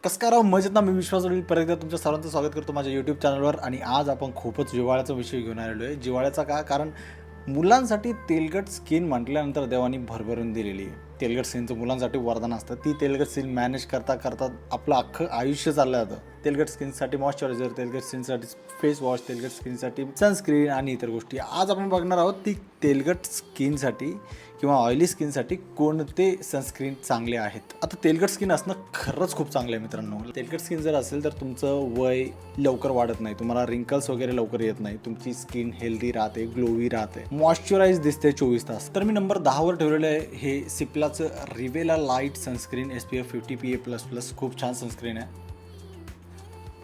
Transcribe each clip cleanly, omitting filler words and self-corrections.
कसं मजेत ना. मी विश्वास वडील परत एकदा तुमच्या सर्वांचं स्वागत करतो माझ्या यूट्यूब चॅनलवर. आणि आज आपण खूपच जिव्हाळ्याचा विषय घेऊन आलेलो आहे. जिव्हाळ्याचा का? कारण मुलांसाठी तेलकट स्किन म्हटल्यानंतर देवानी भरभरून दिलेली आहे. तेलकट स्किनचं मुलांसाठी वरदान असतं. ती तेलकट स्किन मॅनेज करता करता आपलं अख्खं आयुष्य चाललं जातं. तेलकट स्किनसाठी मॉइश्चरायझर, तेलकट स्किनसाठी फेस वॉश, तेलकट स्किनसाठी सनस्क्रीन आणि इतर गोष्टी. आज आपण बघणार आहोत ती तेलकट स्किनसाठी किंवा ऑइली स्किनसाठी कोणते सनस्क्रीन चांगले आहेत. आता तेलकट स्किन असणं खरंच खूप चांगलं आहे मित्रांनो. तेलकट स्किन जर असेल तर तुमचं वय लवकर वाढत नाही, तुम्हाला रिंकल्स वगैरे लवकर येत नाही, तुमची स्किन हेल्दी राहते, ग्लोवी राहते, मॉइश्चराइज दिसते 24 तास. तर मी नंबर 10 वर ठेवलेलं आहे हे सिप्लाचं रिवेला लाईट सनस्क्रीन SPF 50 PA++. खूप छान सनस्क्रीन आहे.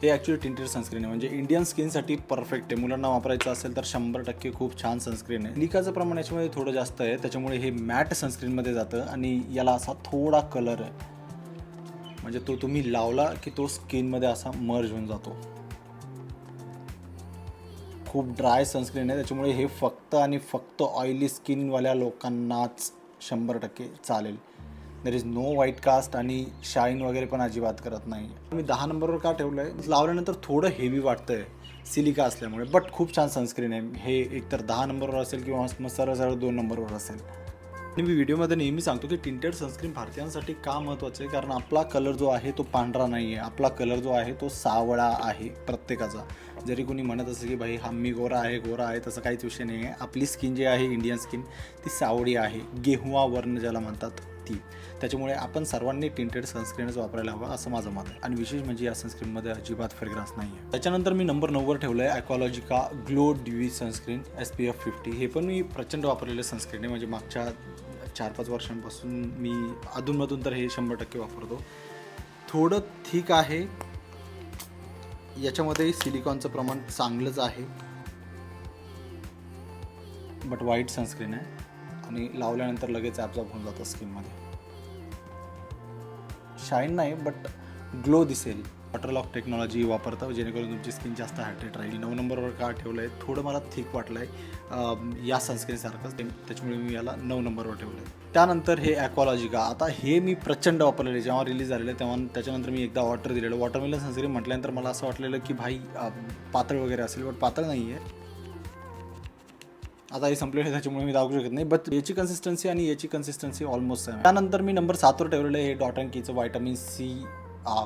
हे ॲक्च्युली टिंटेड सनस्क्रीन आहे, म्हणजे इंडियन स्किनसाठी परफेक्ट आहे. मुलांना वापरायचं असेल तर 100% खूप छान सनस्क्रीन आहे. लिकाचं प्रमाण याच्यामध्ये थोडं जास्त आहे, त्याच्यामुळे हे मॅट सनस्क्रीनमध्ये जातं आणि याला असा थोडा कलर आहे, म्हणजे तो तुम्ही लावला की तो स्किनमध्ये असा मर्ज होऊन जातो. खूप ड्राय सनस्क्रीन आहे, त्याच्यामुळे हे फक्त आणि फक्त ऑइली स्किनवाल्या लोकांनाच 100% चालेल. There is no white cast आणि शाईन वगैरे पण अजिबात करत नाही. मी 10 नंबरवर का ठेवलं आहे? लावल्यानंतर थोडं हेवी वाटतं आहे सिलिका असल्यामुळे, बट खूप छान सनस्क्रीन आहे. हे एकतर 10 नंबरवर असेल किंवा मग सरळ 2 नंबरवर असेल. आणि मी व्हिडिओमध्ये नेहमी सांगतो की टिंटेड सनस्क्रीन भारतीयांसाठी का महत्त्वाचं आहे, कारण आपला कलर जो आहे तो पांढरा नाही आहे, आपला कलर जो आहे तो सावळा आहे प्रत्येकाचा. जरी कोणी म्हणत असेल की भाई हा मी गोरा आहे, तसं काहीच विषय नाही आहे. आपली स्किन जी आहे इंडियन स्किन ती सावळी आहे, गेहुआ वर्ण ज्याला म्हणतात ती. त्याच्यामुळे आपण सर्वांनी टिंटेड सनस्क्रीनच वापरायला हवं असं माझं मत आहे. आणि विशेष म्हणजे या सनस्क्रीनमध्ये अजिबात फ्रेग्रन्स नाही आहे. त्याच्यानंतर मी नंबर 9 वर ठेवलं आहे ॲक्वालॉजिका ग्लो ड्यूई सनस्क्रीन SPF 50. हे पण मी प्रचंड वापरलेलं सनस्क्रीन आहे, म्हणजे मागच्या 4-5 वर्षांपासून मी अधूनमधून तर हे 100% वापरतो. थोडं थिक आहे, याच्यामध्ये सिलिकॉनचं प्रमाण चांगलंच आहे, बट व्हाईट सनस्क्रीन आहे आणि लावल्यानंतर लगेच ॲब्झॉर्ब होऊन जातं स्किनमध्ये. शाईन नाही बट ग्लो दिसेल. वॉटरलॉक टेक्नॉलॉजी वापरतं जेणेकरून तुमची स्किन जास्त हायड्रेट राहील. 9 नंबरवर का ठेवलं आहे? थोडं मला थिक वाटलं आहे या सनस्क्रीनसारखंच, त्याच्यामुळे मी याला 9 नंबरवर ठेवलं आहे. त्यानंतर हे ॲक्वालॉजिका. आता हे मी प्रचंड वापरलेलं आहे. जेव्हा रिलीज झालेलं तेव्हा त्याच्यानंतर मी एकदा ऑर्डर दिलेलं. वॉटरमेलन सनस्क्रीन म्हटल्यानंतर मला असं वाटलेलं की भाई पातळ वगैरे असेल, बट पातळ नाही आहे. आता हे संपलेलं आहे त्याच्यामुळे मी दाखवू शकत नाही, बट याची कन्सिस्टन्सी आणि याची कन्सिस्टन्सी ऑलमोस्ट सेम आहे. त्यानंतर मी नंबर 7 वर ठेवलेलं आहे हे डॉट अँड कीचं vitamin C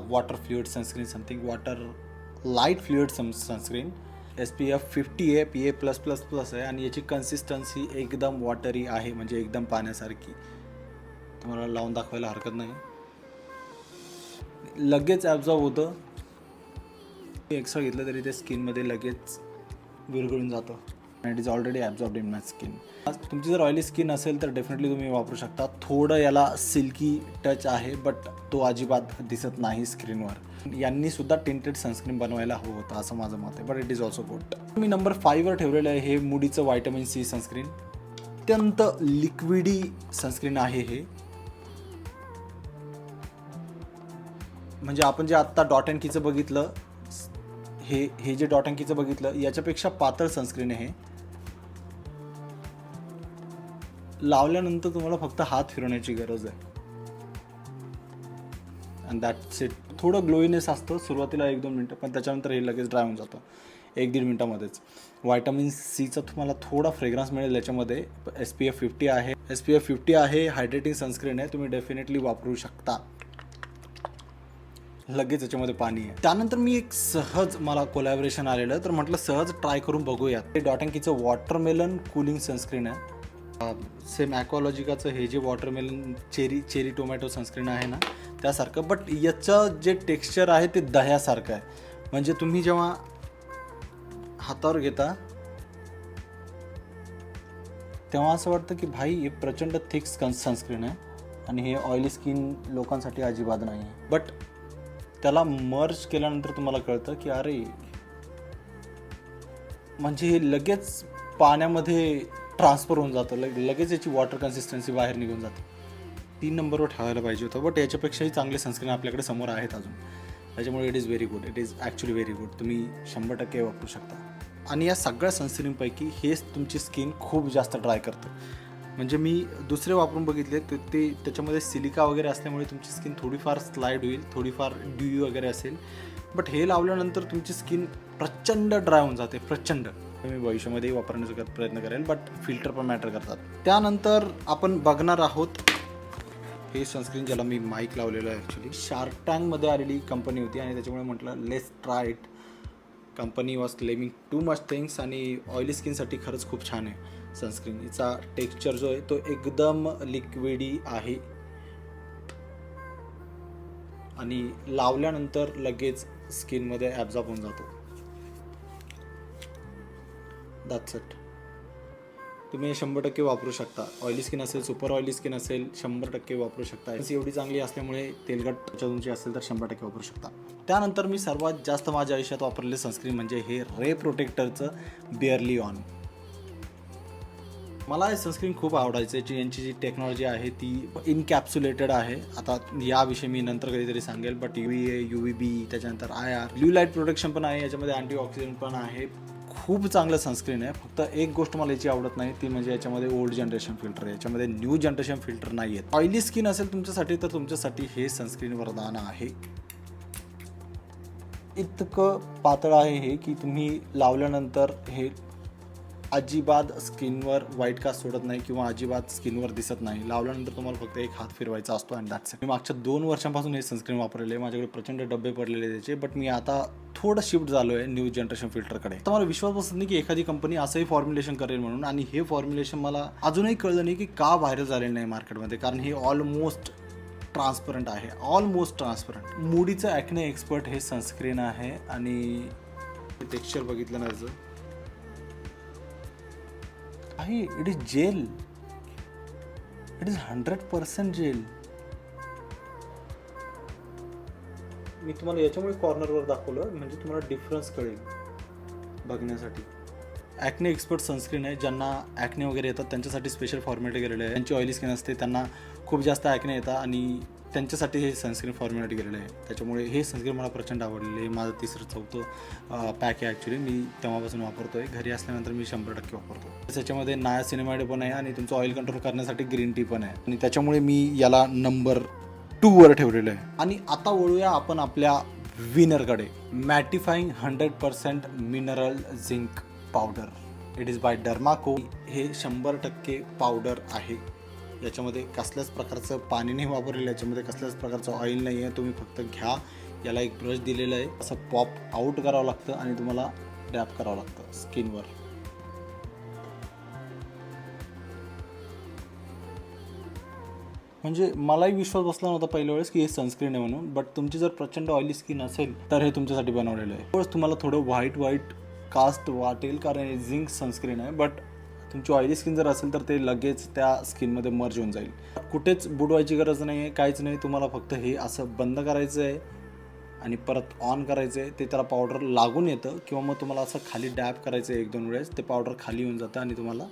water fluid sunscreen, something water light fluid sunscreen. SPF 50 PA+++ आहे आणि याची कन्सिस्टन्सी एकदम वॉटरी आहे, म्हणजे एकदम पाण्यासारखी. तुम्हाला लावून दाखवायला हरकत नाही. लगेच ॲब्झॉर्ब होतं. एक्स्ट्रा घेतलं तरी ते स्किनमध्ये लगेच विरघळून जातं. It is already absorbed in my skin. तुमची जर ऑइली स्किन असेल तर डेफिनेटली तुम्ही वापरू शकता. थोडं याला सिल्की टच आहे, बट तो अजिबात दिसत नाही स्क्रीनवर. यांनी सुद्धा टिंटेड सनस्क्रीन बनवायला हवं होतं असं माझं मत आहे, but it is also good. Me number 5 वर ठेवलेलं आहे हे मुडीचं व्हायटामिन C सनस्क्रीन. अत्यंत लिक्विडी सनस्क्रीन आहे हे, म्हणजे आपण जे आत्ता डॉट अँड कीचं बघितलं, हे जे डॉट अँड कीचं बघितलं याच्यापेक्षा पातळ सनस्क्रीन आहे. लावल्यानंतर तुम्हाला फक्त हात फिरवण्याची गरज आहे अँड दॅट्स इट. थोडं ग्लोईनेस असतं सुरुवातीला 1-2 मिनटं, पण त्याच्यानंतर हे लगेच ड्राय होऊन जातं 1-1.5 मिनटामध्येच. व्हायटामिन Cचा तुम्हाला थोडा फ्रेग्रन्स मिळेल याच्यामध्ये. SPF 50 आहे, हायड्रेटिंग सनस्क्रीन आहे, तुम्ही डेफिनेटली वापरू शकता. लगेच याच्यामध्ये पाणी आहे. त्यानंतर मी एक सहज मला कोलॅबरेशन आलेलं, तर म्हटलं सहज ट्राय करून बघूयात. हे डॉट अँड कीचं वॉटरमेलन कूलिंग सनस्क्रीन आहे. सेम ॲक्वालॉजिकाचं हे जे वॉटरमेलन चेरी टोमॅटो सनस्क्रीन आहे ना त्यासारखं, बट याचं जे टेक्स्चर आहे ते दह्यासारखं आहे. म्हणजे तुम्ही जेव्हा हातावर घेता तेव्हा असं वाटतं की भाई हे प्रचंड थिक सनस्क्रीन आहे आणि हे ऑइली स्किन लोकांसाठी अजिबात नाही आहे. बट त्याला मर्ज केल्यानंतर तुम्हाला कळतं की अरे, म्हणजे हे लगेच पाण्यामध्ये ट्रान्सफर होऊन जातं, लगेच याची वॉटर कन्सिस्टन्सी बाहेर निघून जाते. 3 नंबरवर ठेवायला पाहिजे होतं, बट याच्यापेक्षाही चांगले सनस्क्रीन आपल्याकडे समोर आहेत अजून. त्याच्यामुळे it is very good, it is actually very good. तुम्ही 100% वापरू शकता. आणि या सगळ्या सनस्क्रीनपैकी हेच तुमची स्किन खूप जास्त ड्राय करतं. म्हणजे मी दुसरे वापरून बघितले ते त्याच्यामध्ये सिलिका वगैरे असल्यामुळे तुमची स्किन थोडीफार स्लाईड होईल, थोडीफार ड्यूई वगैरे असेल. बट हे लावल्यानंतर तुमची स्किन प्रचंड ड्राय होऊन जाते, प्रचंड. मी भविष्यामध्येही वापरण्याचा प्रयत्न करेन, बट फिल्टर पण मॅटर करतात. त्यानंतर आपण बघणार आहोत हे सनस्क्रीन, ज्याला मी माईक लावलेलं आहे. ॲक्च्युली शार्क टँकमध्ये आलेली कंपनी होती आणि त्याच्यामुळे म्हटलं let's try it. Company was claiming too much things आणि ऑइली स्किनसाठी खरंच खूप छान आहे सनस्क्रीन. हिचा टेक्स्चर जो आहे तो एकदम लिक्विडी आहे आणि लावल्यानंतर लगेच स्किनमध्ये ॲब्झॉर्ब होऊन जातो. That's it. तुम्ही 100% वापरू शकता. ऑइली स्किन असेल, सुपर ऑइली स्किन असेल, 100% वापरू शकता. एवढी चांगली असल्यामुळे तेलकट तुमची असेल तर 100% वापरू शकता. त्यानंतर मी सर्वात जास्त माझ्या आयुष्यात वापरलेले सनस्क्रीन म्हणजे हे रे प्रोटेक्टरचं बिअरली ऑन. मला हे सनस्क्रीन खूप आवडायचं. यांची जी टेक्नॉलॉजी आहे ती इनकॅप्सुलेटेड आहे. आता याविषयी मी नंतर कधीतरी सांगेल. बट UVA, UVB, त्याच्यानंतर IR, ब्ल्यू लाईट प्रोटेक्शन पण आहे, याच्यामध्ये अँटीऑक्सिडंट पण आहे. खूप चांगलं सनस्क्रीन आहे. फक्त एक गोष्ट मला याची आवडत नाही, ती म्हणजे याच्यामध्ये ओल्ड जनरेशन फिल्टर आहे. याच्यामध्ये न्यू जनरेशन फिल्टर नाही आहेत. ऑइली स्किन असेल तुमच्यासाठी तर तुमच्यासाठी हे सनस्क्रीन वरदान आहे. इतकं पातळ आहे हे की तुम्ही लावल्यानंतर हे अजिबात स्किनवर व्हाईट कास्ट सोडत नाही किंवा अजिबात स्किनवर दिसत नाही. लावल्यानंतर तुम्हाला फक्त एक हात फिरवायचा असतो अँड दॅट्स इट. मी मागच्या 2 वर्षांपासून हे सनस्क्रीन वापरलेले आहे. माझ्याकडे प्रचंड डब्बे पडलेले त्याचे. बट मी आता थोडं शिफ्ट झालो आहे न्यू जनरेशन फिल्टरकडे. तर मला विश्वास बसत नाही की एखादी कंपनी असंही फॉर्म्युलेशन करेल म्हणून. आणि हे फॉर्म्युलेशन मला अजूनही कळलं नाही की का व्हायरल झालेलं नाही मार्केटमध्ये, कारण हे ऑलमोस्ट ट्रान्सपरंट आहे. Almost transparent. मूडीचं ॲक्ने एक्सपर्ट हे सनस्क्रीन आहे आणि टेक्स्चर बघितलं ना याचं आहे. It is gel. It is 100% gel. मी तुम्हाला याच्यामुळे कॉर्नरवर दाखवलं म्हणजे तुम्हाला डिफरन्स कळेल बघण्यासाठी. ॲक्ने एक्सपर्ट सनस्क्रीन आहे. ज्यांना ॲक्ने वगैरे येतात त्यांच्यासाठी स्पेशल फॉर्मॅट केलेलं आहे. त्यांची ऑइली स्किन असते, त्यांना खूप जास्त ॲक्ने येतात आणि त्यांच्यासाठी हे सनस्क्रीन फॉर्मॅट केलेलं आहे. त्याच्यामुळे हे सनस्क्रीन मला प्रचंड आवडलेलं आहे. माझं 3rd-4th पॅक आहे ॲक्च्युली. मी तेव्हापासून वापरतो आहे. घरी असल्यानंतर मी 100% वापरतो. त्याच्यामध्ये नायासिनामाइड पण आहे आणि तुमचं ऑइल कंट्रोल करण्यासाठी ग्रीन टी पण आहे आणि त्याच्यामुळे मी याला नंबर 2 वर ठेवलेलं आहे. आणि आता वळूया आपण आपल्या विनरकडे. Mattifying 100% mineral zinc powder. It is by Dermaco. हे 100% पावडर आहे. याच्यामध्ये कसल्याच प्रकारचं पाणी नाही वापरलेलं, याच्यामध्ये कसल्याच प्रकारचं ऑइल नाही आहे. तुम्ही फक्त घ्या, याला एक ब्रश दिलेलं आहे, असं पॉप आउट करावं लागतं आणि तुम्हाला डॅप करावं लागतं स्किनवर. म्हणजे मलाही विश्वास बसला नव्हता पहिल्या वेळेस की हे सनस्क्रीन आहे म्हणून. बट तुमची जर प्रचंड ऑइली स्किन असेल तर हे तुमच्यासाठी बनवलेलं आहे. तुम्हाला थोडं व्हाईट कास्ट वाटेल कारण हे झिंक सनस्क्रीन आहे. बट तुमची ऑइली स्किन जर असेल तर ते लगेच त्या स्किनमध्ये मर्ज होऊन जाईल. कुठेच बुडवायची गरज नाही आहे, काहीच नाही. तुम्हाला फक्त हे असं बंद करायचं आहे आणि परत ऑन करायचं आहे. ते त्याला पावडर लागून येतं किंवा मग तुम्हाला असं खाली डॅप करायचं आहे 1-2 वेळेस. ते पावडर खाली येऊन जातं आणि तुम्हाला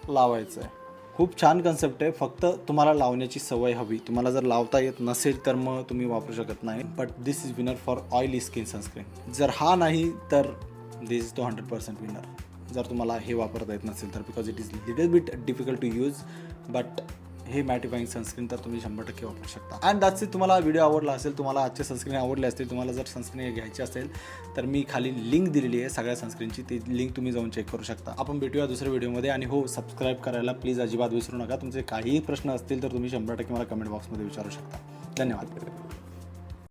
लावायचं आहे. खूप छान कन्सेप्ट आहे. फक्त तुम्हाला लावण्याची सवय हवी. तुम्हाला जर लावता येत नसेल तर मग तुम्ही वापरू शकत नाही. But this is winner for oily skin sunscreen. जर हा नाही तर दिस इज तो 100% विनर. जर तुम्हाला हे वापरता येत नसेल तर, because it is little bit difficult to use. But हे मॅटिफाईंग सनस्क्रीन तर तुम्ही 100% वापरू शकता. And that's it. तुम्हाला व्हिडिओ आवडला असेल, तुम्हाला आजचे सनस्क्रीन आवडले असतील, तुम्हाला जर सनस्क्रीन घ्यायची असेल तर मी खाली लिंक दिलेली आहे सगळ्या सनस्क्रीनची. ती लिंक तुम्ही जाऊन चेक करू शकता. आपण भेटूया दुसऱ्या व्हिडिओमध्ये. आणि हो, सबस्क्राईब करायला प्लीज अजिबात विसरू नका. तुमचे काहीही प्रश्न असतील तर तुम्ही 100% मला कमेंट बॉक्समध्ये विचारू शकता. धन्यवाद.